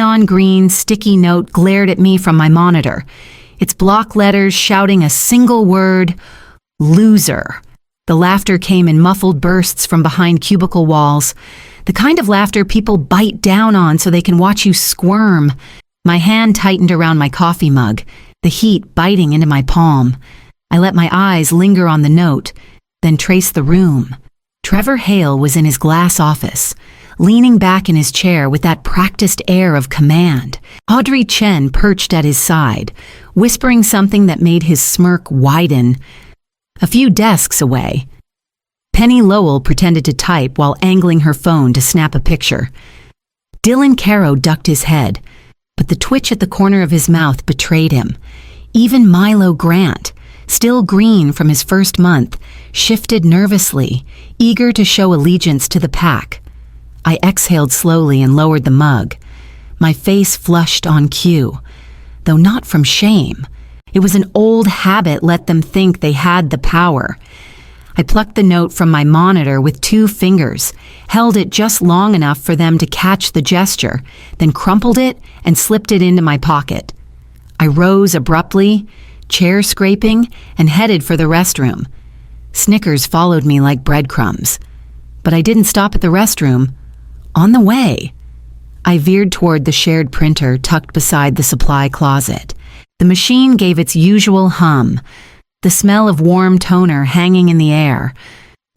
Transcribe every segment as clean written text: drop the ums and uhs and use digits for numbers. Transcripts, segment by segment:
neon green sticky note glared at me from my monitor, its block letters shouting a single word, loser. The laughter came in muffled bursts from behind cubicle walls, the kind of laughter people bite down on so they can watch you squirm. My hand tightened around my coffee mug, the heat biting into my palm. I let my eyes linger on the note, then trace the room. Trevor Hale was in his glass office, leaning back in his chair with that practiced air of command. Audrey Chen perched at his side, whispering something that made his smirk widen. A few desks away, Penny Lowell pretended to type while angling her phone to snap a picture. Dylan Caro ducked his head, but the twitch at the corner of his mouth betrayed him. Even Milo Grant, still green from his first month, shifted nervously, eager to show allegiance to the pack. I exhaled slowly and lowered the mug. My face flushed on cue, though not from shame. It was an old habit let them think they had the power. I plucked the note from my monitor with 2 fingers, held it just long enough for them to catch the gesture, then crumpled it and slipped it into my pocket. I rose abruptly, chair scraping, and headed for the restroom. Snickers followed me like breadcrumbs. But I didn't stop at the restroom. On the way, I veered toward the shared printer tucked beside the supply closet. The machine gave its usual hum, the smell of warm toner hanging in the air.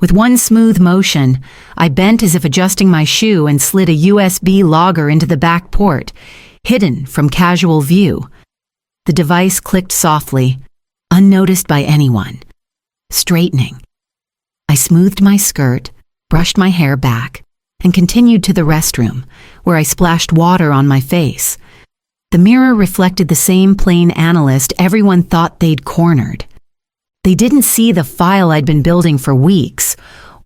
With one smooth motion, I bent as if adjusting my shoe and slid a USB logger into the back port, hidden from casual view. The device clicked softly, unnoticed by anyone. Straightening. I smoothed my skirt, brushed my hair back, and continued to the restroom, where I splashed water on my face. The mirror reflected the same plain analyst everyone thought they'd cornered. They didn't see the file I'd been building for weeks,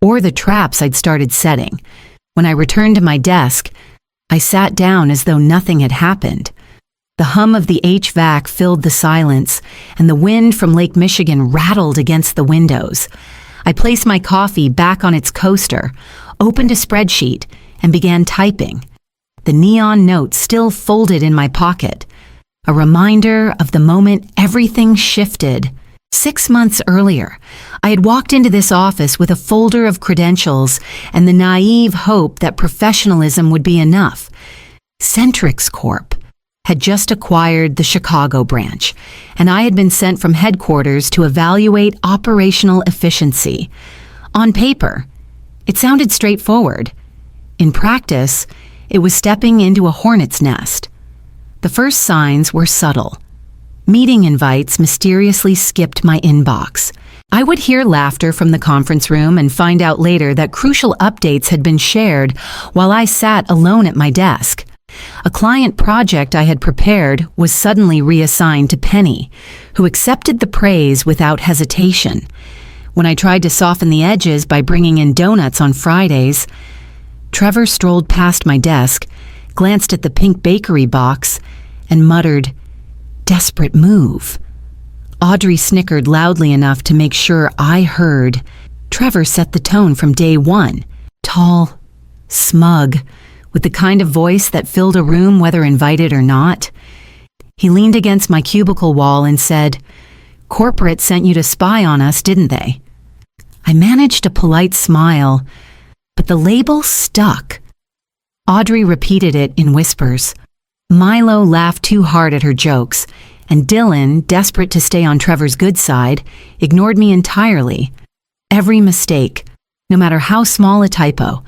or the traps I'd started setting. When I returned to my desk, I sat down as though nothing had happened. The hum of the HVAC filled the silence, and the wind from Lake Michigan rattled against the windows. I placed my coffee back on its coaster, opened a spreadsheet, and began typing. The neon note still folded in my pocket, a reminder of the moment everything shifted. 6 months earlier, I had walked into this office with a folder of credentials and the naive hope that professionalism would be enough. Centrix Corp had just acquired the Chicago branch, and I had been sent from headquarters to evaluate operational efficiency. On paper, it sounded straightforward. In practice, it was stepping into a hornet's nest. The first signs were subtle. Meeting invites mysteriously skipped my inbox. I would hear laughter from the conference room and find out later that crucial updates had been shared while I sat alone at my desk. A client project I had prepared was suddenly reassigned to Penny, who accepted the praise without hesitation. When I tried to soften the edges by bringing in donuts on Fridays, Trevor strolled past my desk, glanced at the pink bakery box, and muttered, "Desperate move." Audrey snickered loudly enough to make sure I heard. Trevor set the tone from day one, tall, smug, with the kind of voice that filled a room whether invited or not. He leaned against my cubicle wall and said, "Corporate sent you to spy on us, didn't they?" I managed a polite smile, but the label stuck. Audrey repeated it in whispers. Milo laughed too hard at her jokes, and Dylan, desperate to stay on Trevor's good side, ignored me entirely. Every mistake, no matter how small a typo,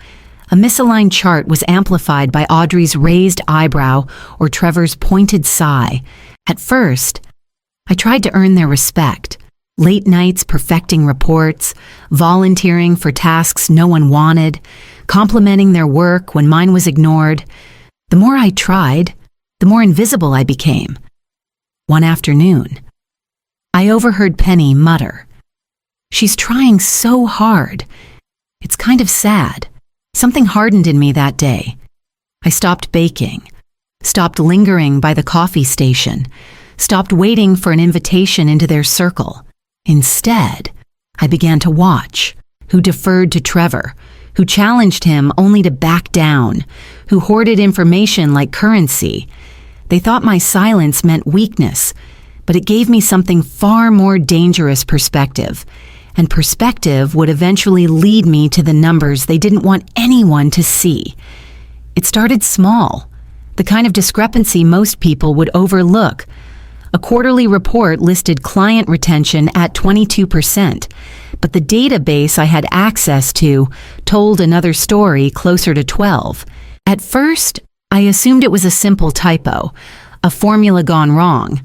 a misaligned chart was amplified by Audrey's raised eyebrow or Trevor's pointed sigh. At first, I tried to earn their respect. Late nights perfecting reports, volunteering for tasks no one wanted, complimenting their work when mine was ignored. The more I tried, the more invisible I became. One afternoon, I overheard Penny mutter, "She's trying so hard. It's kind of sad." Something hardened in me that day. I stopped baking, stopped lingering by the coffee station, stopped waiting for an invitation into their circle. Instead, I began to watch, who deferred to Trevor, who challenged him only to back down, who hoarded information like currency. They thought my silence meant weakness, but it gave me something far more dangerous: perspective. And perspective would eventually lead me to the numbers they didn't want anyone to see. It started small, the kind of discrepancy most people would overlook. A quarterly report listed client retention at 22%, but the database I had access to told another story closer to 12. At first, I assumed it was a simple typo, a formula gone wrong.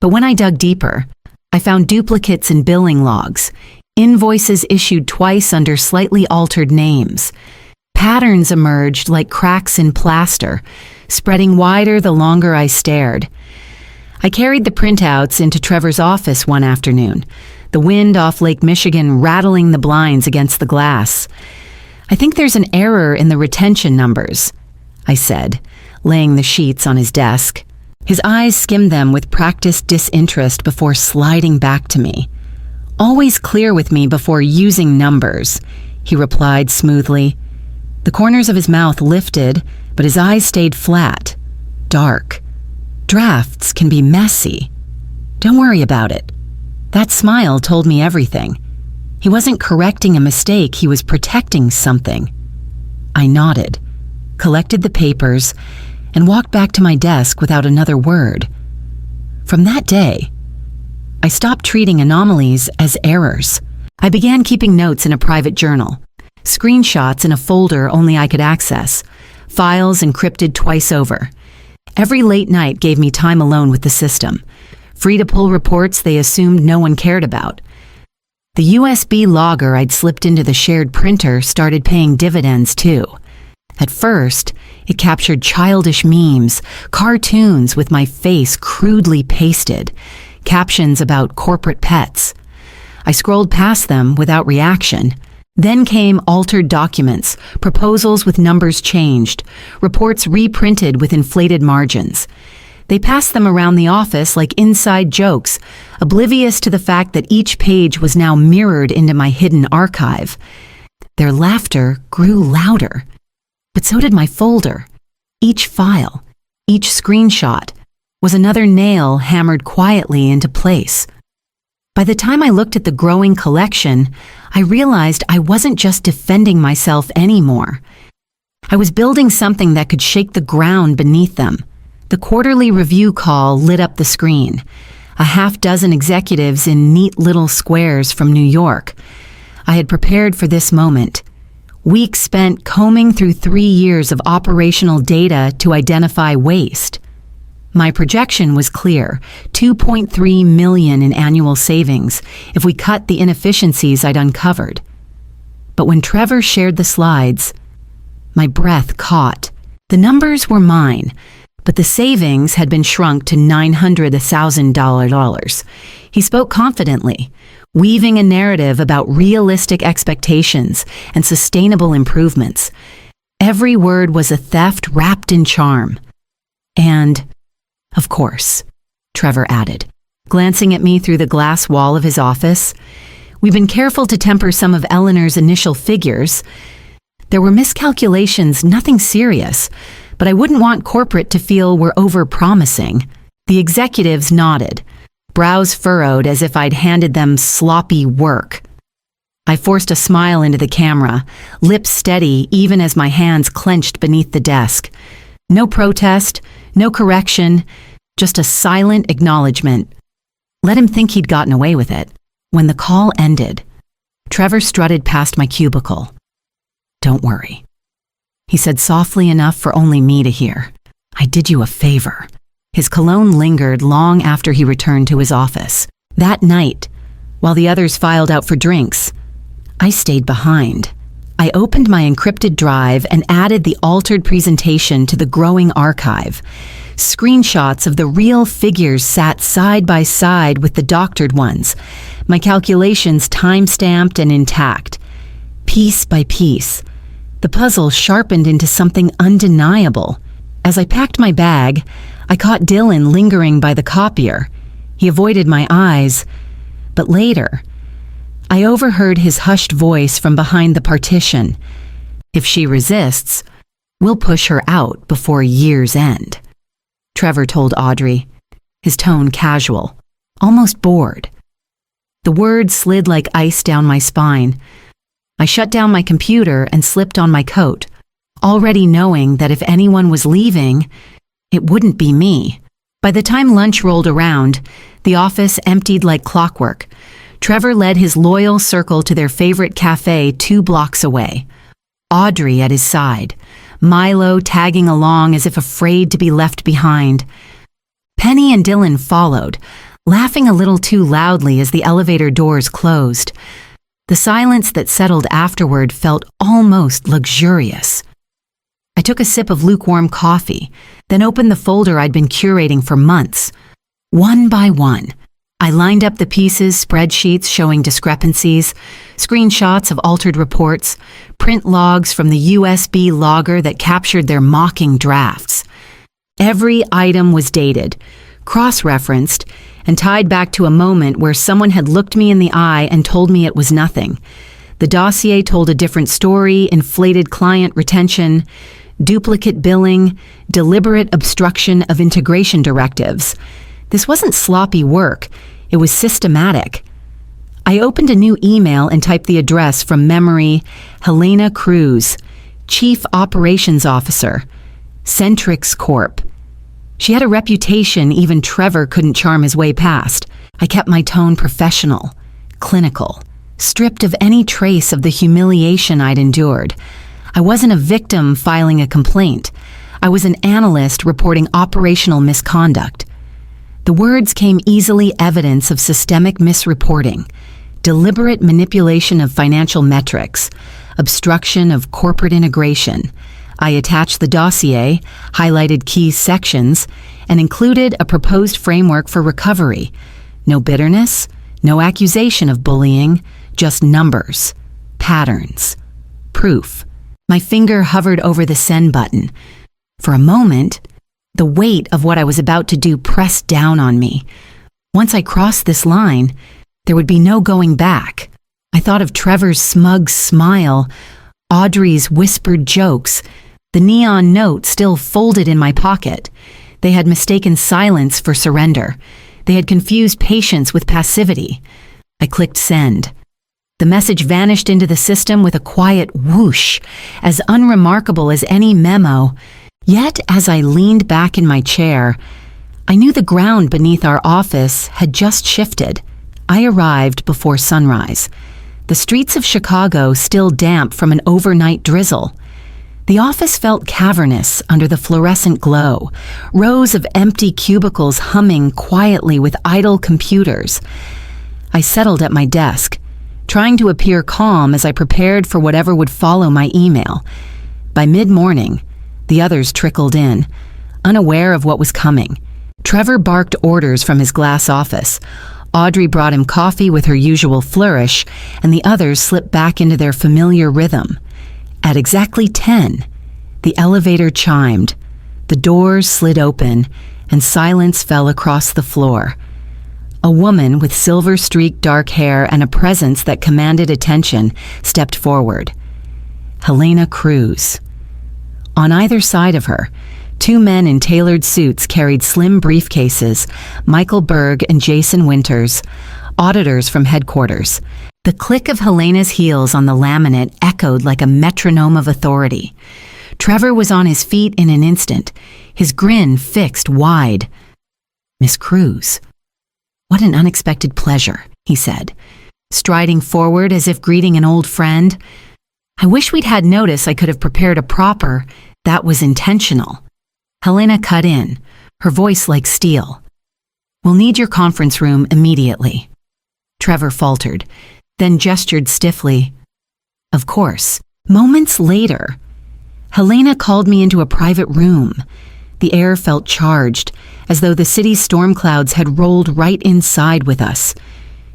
But when I dug deeper, I found duplicates in billing logs, invoices issued twice under slightly altered names. Patterns emerged like cracks in plaster, spreading wider the longer I stared. I carried the printouts into Trevor's office one afternoon, the wind off Lake Michigan rattling the blinds against the glass. "I think there's an error in the retention numbers," I said, laying the sheets on his desk. His eyes skimmed them with practiced disinterest before sliding back to me. "Always clear with me before using numbers," he replied smoothly. The corners of his mouth lifted, but his eyes stayed flat, dark. "Drafts can be messy. Don't worry about it." That smile told me everything. He wasn't correcting a mistake, he was protecting something. I nodded, collected the papers, and walked back to my desk without another word. From that day, I stopped treating anomalies as errors. I began keeping notes in a private journal, screenshots in a folder only I could access, files encrypted twice over. Every late night gave me time alone with the system, free to pull reports they assumed no one cared about. The USB logger I'd slipped into the shared printer started paying dividends too. At first, it captured childish memes, cartoons with my face crudely pasted, captions about corporate pets. I scrolled past them without reaction. Then came altered documents, proposals with numbers changed, reports reprinted with inflated margins. They passed them around the office like inside jokes, oblivious to the fact that each page was now mirrored into my hidden archive. Their laughter grew louder, but so did my folder. Each file, each screenshot, was another nail hammered quietly into place. By the time I looked at the growing collection, I realized I wasn't just defending myself anymore. I was building something that could shake the ground beneath them. The quarterly review call lit up the screen. A half-dozen executives in neat little squares from New York. I had prepared for this moment. Weeks spent combing through 3 years of operational data to identify waste. My projection was clear: 2.3 million in annual savings if we cut the inefficiencies I'd uncovered. But when Trevor shared the slides, my breath caught. The numbers were mine, but the savings had been shrunk to $900,000. He spoke confidently, weaving a narrative about realistic expectations and sustainable improvements. Every word was a theft wrapped in charm. And, of course, Trevor added, glancing at me through the glass wall of his office, "We've been careful to temper some of Eleanor's initial figures. There were miscalculations, nothing serious, but I wouldn't want corporate to feel we're over-promising." The executives nodded, brows furrowed as if I'd handed them sloppy work. I forced a smile into the camera, lips steady even as my hands clenched beneath the desk. No protest, no correction, just a silent acknowledgement. Let him think he'd gotten away with it. When the call ended, Trevor strutted past my cubicle. "Don't worry," he said softly enough for only me to hear. "I did you a favor." His cologne lingered long after he returned to his office. That night, while the others filed out for drinks, I stayed behind. I opened my encrypted drive and added the altered presentation to the growing archive. Screenshots of the real figures sat side by side with the doctored ones, my calculations time-stamped and intact. Piece by piece, the puzzle sharpened into something undeniable. As I packed my bag, I caught Dylan lingering by the copier. He avoided my eyes, but later, I overheard his hushed voice from behind the partition. If she resists, we'll push her out before year's end," Trevor told Audrey, his tone casual, almost bored. The words slid like ice down my spine. I shut down my computer and slipped on my coat, already knowing that if anyone was leaving, it wouldn't be me. By the time lunch rolled around, the office emptied like clockwork. Trevor led his loyal circle to their favorite cafe 2 blocks away, Audrey at his side, Milo tagging along as if afraid to be left behind. Penny and Dylan followed, laughing a little too loudly as the elevator doors closed. The silence that settled afterward felt almost luxurious. I took a sip of lukewarm coffee, then opened the folder I'd been curating for months. One by one, I lined up the pieces, spreadsheets showing discrepancies, screenshots of altered reports, print logs from the USB logger that captured their mocking drafts. Every item was dated, cross-referenced, and tied back to a moment where someone had looked me in the eye and told me it was nothing. The dossier told a different story: inflated client retention, duplicate billing, deliberate obstruction of integration directives. This wasn't sloppy work, it was systematic. I opened a new email and typed the address from memory: Helena Cruz, Chief Operations Officer, Centrix Corp. She had a reputation even Trevor couldn't charm his way past. I kept my tone professional, clinical, stripped of any trace of the humiliation I'd endured. I wasn't a victim filing a complaint. I was an analyst reporting operational misconduct. The words came easily evidence of systemic misreporting, deliberate manipulation of financial metrics, obstruction of corporate integration. I attached the dossier, highlighted key sections, and included a proposed framework for recovery. No bitterness, no accusation of bullying, just numbers, patterns, proof. My finger hovered over the send button. For a moment, the weight of what I was about to do pressed down on me. Once I crossed this line, there would be no going back. I thought of Trevor's smug smile, Audrey's whispered jokes, the neon note still folded in my pocket. They had mistaken silence for surrender. They had confused patience with passivity. I clicked send. The message vanished into the system with a quiet whoosh, as unremarkable as any memo. Yet, as I leaned back in my chair, I knew the ground beneath our office had just shifted. I arrived before sunrise. The streets of Chicago still damp from an overnight drizzle. The office felt cavernous under the fluorescent glow, rows of empty cubicles humming quietly with idle computers. I settled at my desk, trying to appear calm as I prepared for whatever would follow my email. By mid-morning, the others trickled in, unaware of what was coming. Trevor barked orders from his glass office. Audrey brought him coffee with her usual flourish, and the others slipped back into their familiar rhythm. At exactly 10, the elevator chimed, the doors slid open, and silence fell across the floor. A woman with silver-streaked dark hair and a presence that commanded attention stepped forward. Helena Cruz. On either side of her, 2 men in tailored suits carried slim briefcases, Michael Berg and Jason Winters, auditors from headquarters. The click of Helena's heels on the laminate echoed like a metronome of authority. Trevor was on his feet in an instant, his grin fixed wide. "Miss Cruz. What an unexpected pleasure," he said, striding forward as if greeting an old friend. I wish we'd had notice I could have prepared a proper, that was intentional. Helena cut in, her voice like steel. "We'll need your conference room immediately." Trevor faltered, then gestured stiffly. Of course. Moments later, Helena called me into a private room. The air felt charged, as though the city's storm clouds had rolled right inside with us.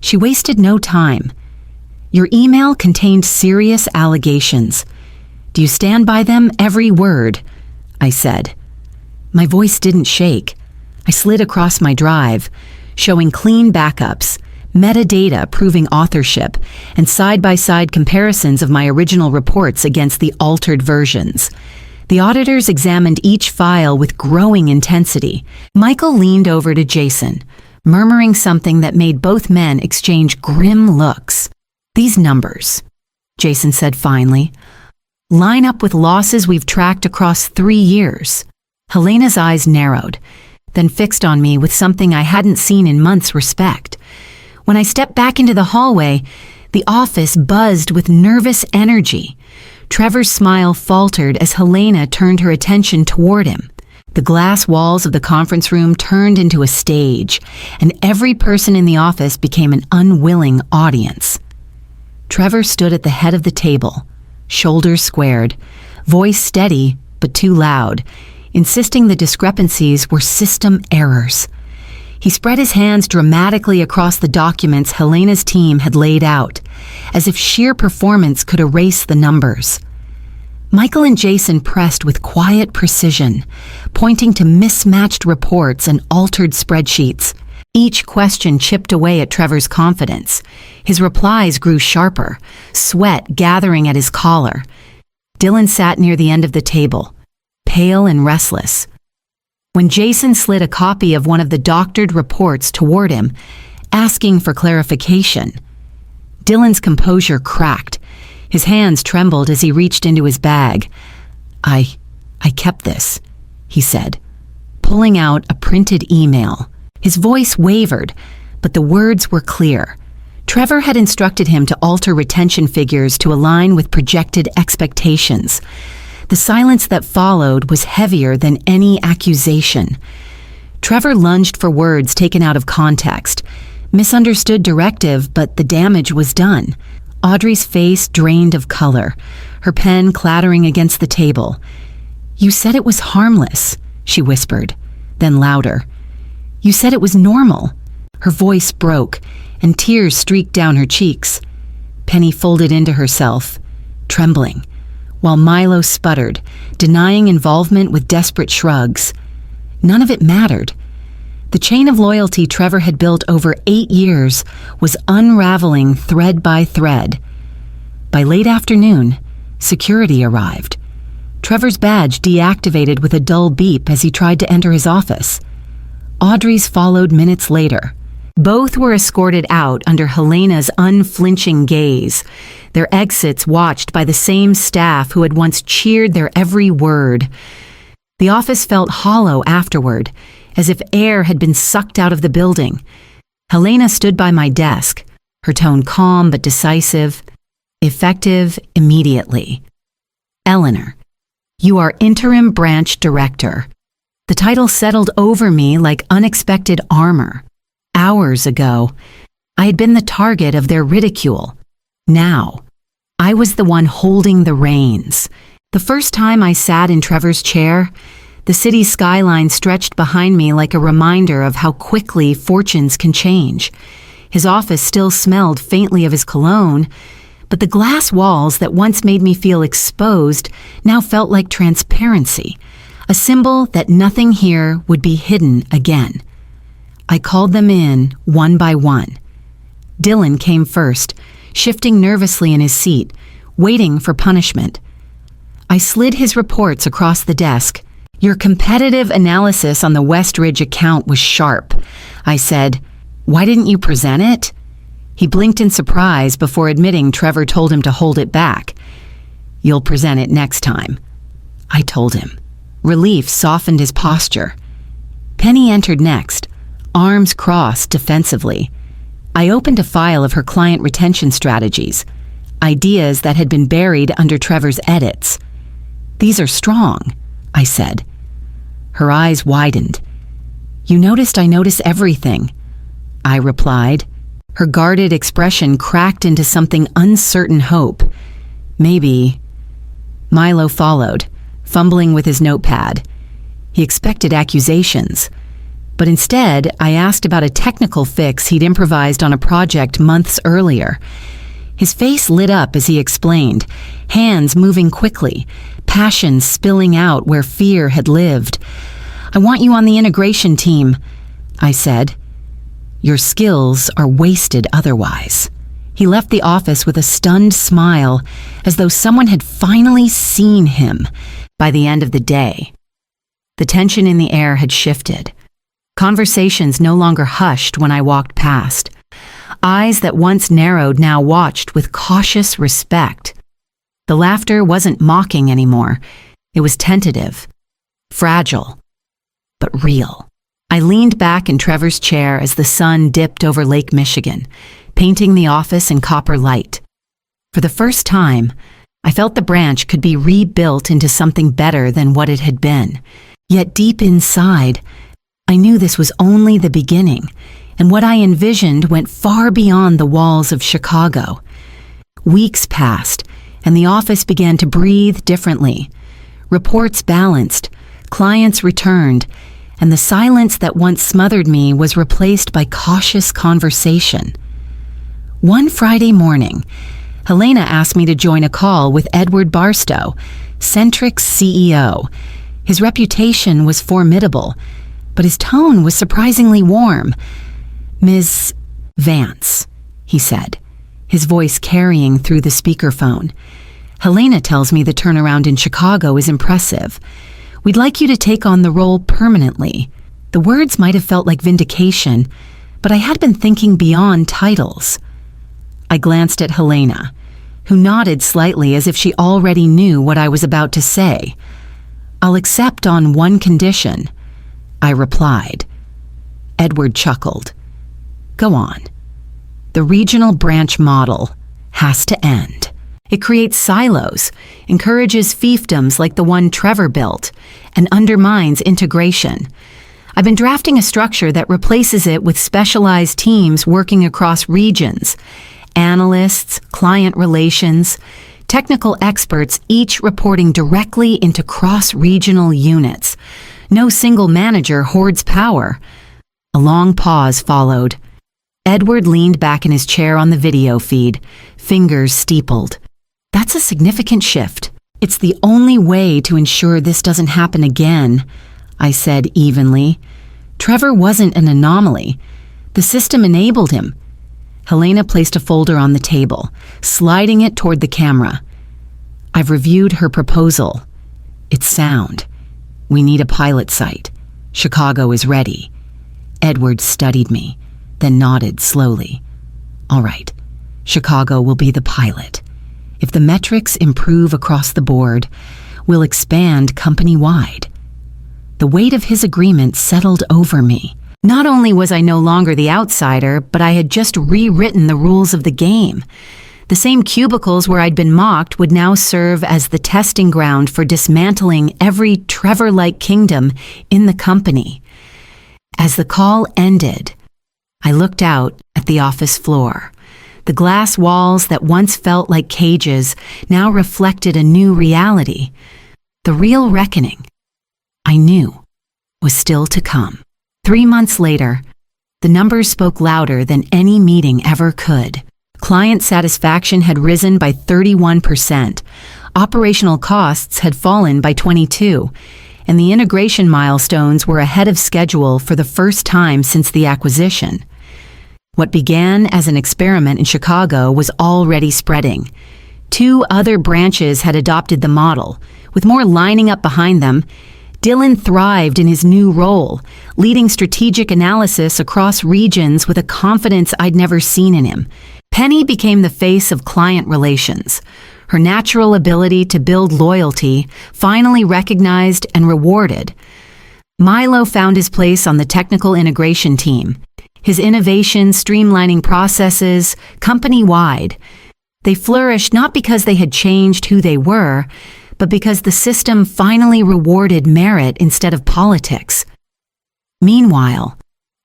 She wasted no time. "Your email contained serious allegations. Do you stand by them, every word?" I said. My voice didn't shake. I slid across my drive, showing clean backups, metadata proving authorship, and side-by-side comparisons of my original reports against the altered versions. The auditors examined each file with growing intensity. Michael leaned over to Jason, murmuring something that made both men exchange grim looks. "These numbers," Jason said finally, "line up with losses we've tracked across 3 years." Helena's eyes narrowed, then fixed on me with something I hadn't seen in months. Respect. When I stepped back into the hallway, the office buzzed with nervous energy. Trevor's smile faltered as Helena turned her attention toward him. The glass walls of the conference room turned into a stage, and every person in the office became an unwilling audience. Trevor stood at the head of the table, shoulders squared, voice steady but too loud, insisting the discrepancies were system errors. He spread his hands dramatically across the documents Helena's team had laid out, as if sheer performance could erase the numbers. Michael and Jason pressed with quiet precision, pointing to mismatched reports and altered spreadsheets. Each question chipped away at Trevor's confidence. His replies grew sharper, sweat gathering at his collar. Dylan sat near the end of the table, pale and restless. When Jason slid a copy of one of the doctored reports toward him, asking for clarification, Dylan's composure cracked. His hands trembled as he reached into his bag. I kept this," he said, pulling out a printed email. His voice wavered, but the words were clear. Trevor had instructed him to alter retention figures to align with projected expectations. The silence that followed was heavier than any accusation. Trevor lunged for words taken out of context. Misunderstood directive, but the damage was done. Audrey's face drained of color, her pen clattering against the table. "You said it was harmless," she whispered, then louder. "You said it was normal." Her voice broke, and tears streaked down her cheeks. Penny folded into herself, trembling, while Milo sputtered, denying involvement with desperate shrugs. None of it mattered. The chain of loyalty Trevor had built over 8 years was unraveling thread by thread. By late afternoon, security arrived. Trevor's badge deactivated with a dull beep as he tried to enter his office. Audrey's followed minutes later. Both were escorted out under Helena's unflinching gaze, their exits watched by the same staff who had once cheered their every word. The office felt hollow afterward, as if air had been sucked out of the building. Helena stood by my desk, her tone calm but decisive, effective immediately. "Eleanor, you are interim branch director." The title settled over me like unexpected armor. Hours ago, I had been the target of their ridicule. Now, I was the one holding the reins. The first time I sat in Trevor's chair, the city skyline stretched behind me like a reminder of how quickly fortunes can change. His office still smelled faintly of his cologne, but the glass walls that once made me feel exposed now felt like transparency, a symbol that nothing here would be hidden again. I called them in one by one. Dylan came first, shifting nervously in his seat, waiting for punishment. I slid his reports across the desk. "Your competitive analysis on the Westridge account was sharp," I said. "Why didn't you present it?" He blinked in surprise before admitting Trevor told him to hold it back. "You'll present it next time," I told him. Relief softened his posture. Penny entered next, arms crossed defensively. I opened a file of her client retention strategies, ideas that had been buried under Trevor's edits. "These are strong," I said. Her eyes widened. "You noticed I notice everything," I replied. Her guarded expression cracked into something uncertain hope. "Maybe." Milo followed, fumbling with his notepad. He expected accusations, but instead I asked about a technical fix he'd improvised on a project months earlier. His face lit up as he explained, hands moving quickly, passion spilling out where fear had lived. "I want you on the integration team," I said. Your skills are wasted otherwise." He left the office with a stunned smile, as though someone had finally seen him by the end of the day. The tension in the air had shifted. Conversations no longer hushed when I walked past. Eyes that once narrowed now watched with cautious respect. The laughter wasn't mocking anymore. It was tentative, fragile, but real. I leaned back in Trevor's chair as the sun dipped over Lake Michigan, painting the office in copper light. For the first time, I felt the branch could be rebuilt into something better than what it had been. Yet deep inside, I knew this was only the beginning, and what I envisioned went far beyond the walls of Chicago. Weeks passed, and the office began to breathe differently. Reports balanced, clients returned, and the silence that once smothered me was replaced by cautious conversation. One Friday morning, Helena asked me to join a call with Edward Barstow, Centric's CEO. His reputation was formidable, but his tone was surprisingly warm. "Ms. Vance," he said, his voice carrying through the speakerphone. "Helena tells me the turnaround in Chicago is impressive. We'd like you to take on the role permanently." The words might have felt like vindication, but I had been thinking beyond titles. I glanced at Helena, who nodded slightly as if she already knew what I was about to say. "I'll accept on one condition," I replied. Edward chuckled. "Go on. The regional branch model has to end. It creates silos, encourages fiefdoms like the one Trevor built, and undermines integration. I've been drafting a structure that replaces it with specialized teams working across regions, analysts, client relations, technical experts, each reporting directly into cross-regional units. No single manager hoards power." A long pause followed. Edward leaned back in his chair on the video feed, fingers steepled. "That's a significant shift. It's the only way to ensure this doesn't happen again," I said evenly. Trevor wasn't an anomaly. The system enabled him. Helena placed a folder on the table, sliding it toward the camera. "I've reviewed her proposal. It's sound. We need a pilot site. Chicago is ready." Edward studied me, then nodded slowly. "All right, Chicago will be the pilot. If the metrics improve across the board, we'll expand company-wide." The weight of his agreement settled over me. Not only was I no longer the outsider, but I had just rewritten the rules of the game. The same cubicles where I'd been mocked would now serve as the testing ground for dismantling every Trevor-like kingdom in the company. As the call ended, I looked out at the office floor. The glass walls that once felt like cages now reflected a new reality. The real reckoning, I knew, was still to come. 3 months later, the numbers spoke louder than any meeting ever could. Client satisfaction had risen by 31%, operational costs had fallen by 22%, and the integration milestones were ahead of schedule for the first time since the acquisition. What began as an experiment in Chicago was already spreading. 2 other branches had adopted the model, with more lining up behind them. Dylan thrived in his new role, leading strategic analysis across regions with a confidence I'd never seen in him. Penny became the face of client relations, her natural ability to build loyalty finally recognized and rewarded. Milo found his place on the technical integration team, his innovation streamlining processes company-wide. They flourished not because they had changed who they were, but because the system finally rewarded merit instead of politics. Meanwhile,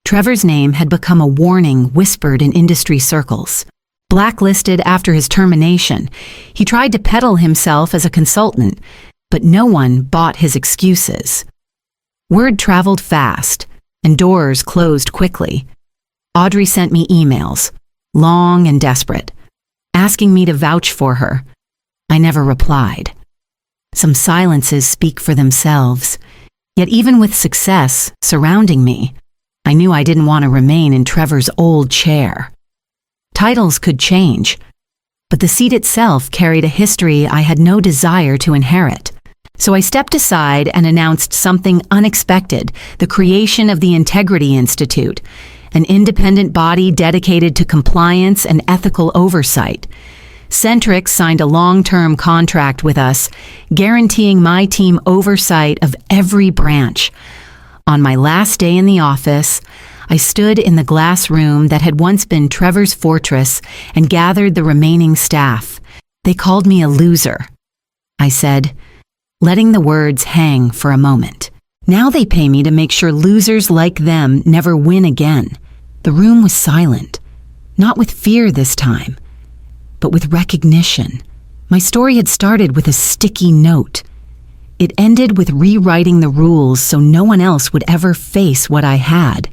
Trevor's name had become a warning whispered in industry circles. Blacklisted after his termination, he tried to peddle himself as a consultant, but no one bought his excuses. Word traveled fast, and doors closed quickly. Audrey sent me emails, long and desperate, asking me to vouch for her. I never replied. Some silences speak for themselves, yet even with success surrounding me, I knew I didn't want to remain in Trevor's old chair. Titles could change, but the seat itself carried a history I had no desire to inherit. So I stepped aside and announced something unexpected: the creation of the Integrity Institute, an independent body dedicated to compliance and ethical oversight. Centrix signed a long-term contract with us, guaranteeing my team oversight of every branch. On my last day in the office, I stood in the glass room that had once been Trevor's fortress and gathered the remaining staff. They called me a loser, I said, letting the words hang for a moment. Now they pay me to make sure losers like them never win again. The room was silent, not with fear this time, but with recognition. My story had started with a sticky note. It ended with rewriting the rules so no one else would ever face what I had.